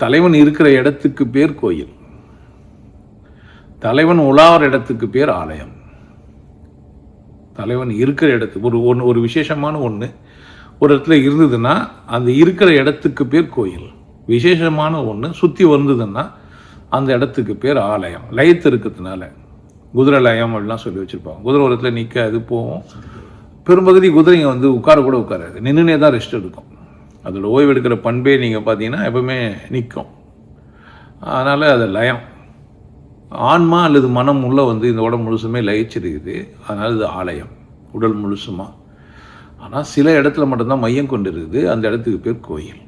தலைவன் இருக்கிற இடத்துக்கு பேர் கோயில். தலைவன் உலாவற இடத்துக்கு பேர் ஆலயம். தலைவன் இருக்கிற இடத்துக்கு ஒரு விசேஷமான ஒன்று ஒரு இடத்துல இருந்ததுன்னா அந்த இருக்கிற இடத்துக்கு பேர் கோயில். விசேஷமான ஒன்று சுற்றி வந்ததுன்னா அந்த இடத்துக்கு பேர் ஆலயம். லயத்து இருக்கிறதுனால குதிரை லயம் அப்படிலாம் சொல்லி வச்சுருப்பாங்க. குதிரை ஒரு இடத்துல நிற்காது போகும். பெரும்பகுதி குதிரைங்க வந்து உட்கார கூட உட்காராது, நின்றுனே தான் ரெஸ்ட் எடுக்கும். அதோட ஓய்வு எடுக்கிற பண்பே நீங்கள் பார்த்தீங்கன்னா எப்பவுமே நிற்கும். அதனால் அது லயம். ஆன்மா அல்லது மனம் உள்ள வந்து இந்த உடம்பு முழுசுமே லயிச்சிருக்குது. அதனால் இது ஆலயம், உடல் முழுசுமா. ஆனால் சில இடத்துல மட்டும்தான் மையம் கொண்டு இருக்குது. அந்த இடத்துக்கு பேர் கோயில்.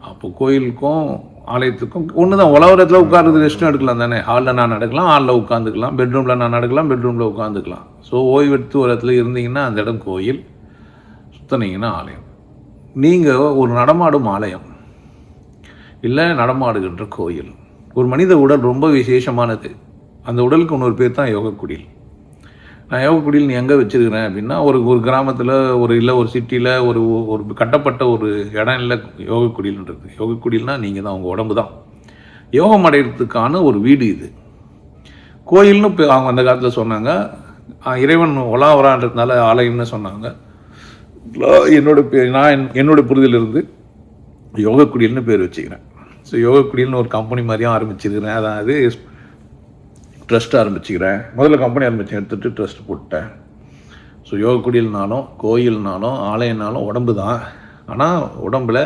அப்போ கோயிலுக்கும் ஆலயத்துக்கும் ஒன்று தான். உலகத்தில் உட்கார்றது ரெஸ்ட்டும் எடுக்கலாம் தானே. ஹாலில் நான் நடக்கலாம், ஹாலில் உட்காந்துக்கலாம். பெட்ரூமில் நான் நடக்கலாம், பெட்ரூமில் உட்காந்துக்கலாம். ஸோ ஓய்வெடுத்து ஒரு இடத்துல இருந்தீங்கன்னா அந்த இடம் கோயில், சுற்றினீங்கன்னா ஆலயம். நீங்கள் ஒரு நடமாடும் ஆலயம் இல்லை நடமாடுகின்ற கோயில். ஒரு மனித உடல் ரொம்ப விசேஷமானது. அந்த உடலுக்கு இன்னொரு பேர் தான் யோகக்குடில். நான் யோகக்குடில் நீ எங்கே வச்சுருக்கிறேன் அப்படின்னா ஒரு கிராமத்தில் இல்லை ஒரு சிட்டியில் ஒரு கட்டப்பட்ட ஒரு இடம் இல்லை யோகக்குடில்ன்றது. யோகக்குடில்னால் நீங்கள் தான், உங்கள் உடம்பு தான். யோகம் அடைகிறதுக்கான ஒரு வீடு இது. கோயில்னு அவங்க அந்த காலத்தில் சொன்னாங்க. இறைவன் ஒலாவரான்றதுனால ஆலயம்னு சொன்னாங்க. என்னோட புரிதலிருந்து யோகக்குடில்னு பேர் வச்சுக்கிறேன். ஸோ யோகக்குடில்னு ஒரு கம்பெனி மாதிரியும் ஆரம்பிச்சிருக்கிறேன். அதாவது ட்ரஸ்ட் ஆரம்பிச்சுக்கிறேன். முதல்ல கம்பெனி ஆரம்பிச்சு எடுத்துகிட்டு ட்ரஸ்ட் போட்டேன். ஸோ யோகக்குடில்னாலும் கோயில்னாலும் ஆலயம்னாலும் உடம்பு தான். ஆனால் உடம்பில்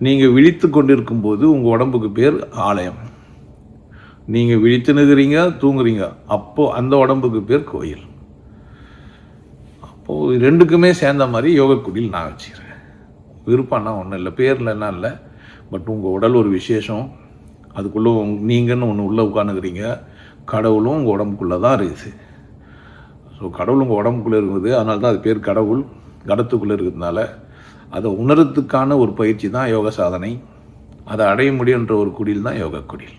நீங்கள் விழித்து கொண்டு இருக்கும்போது உங்கள் உடம்புக்கு பேர் ஆலயம். நீங்கள் விழித்து நிற்கிறீங்க, தூங்குறீங்க, அப்போது அந்த உடம்புக்கு பேர் கோயில். அப்போது ரெண்டுக்குமே சேர்ந்த மாதிரி யோகக்குடில் நான் வச்சுக்கிறேன். விருப்பம்னா ஒன்றும் இல்லை, பேரில் என்ன இல்லை. பட் உங்கள் உடல் ஒரு விசேஷம். அதுக்குள்ளே நீங்கன்னு ஒன்று உள்ளே உட்காந்துக்கிறீங்க. கடவுளும் உங்கள் உடம்புக்குள்ளே தான் இருக்குது. ஸோ கடவுள் உங்கள் உடம்புக்குள்ளே இருக்குது. அதனால தான் அது பேர் கடவுள். கடத்துக்குள்ளே இருக்கிறதுனால அதை உணர்றதுக்கான ஒரு பயிற்சி தான் யோக சாதனை. அதை அடைய முடியுன்ற ஒரு குடில் தான் யோகக்குடில்.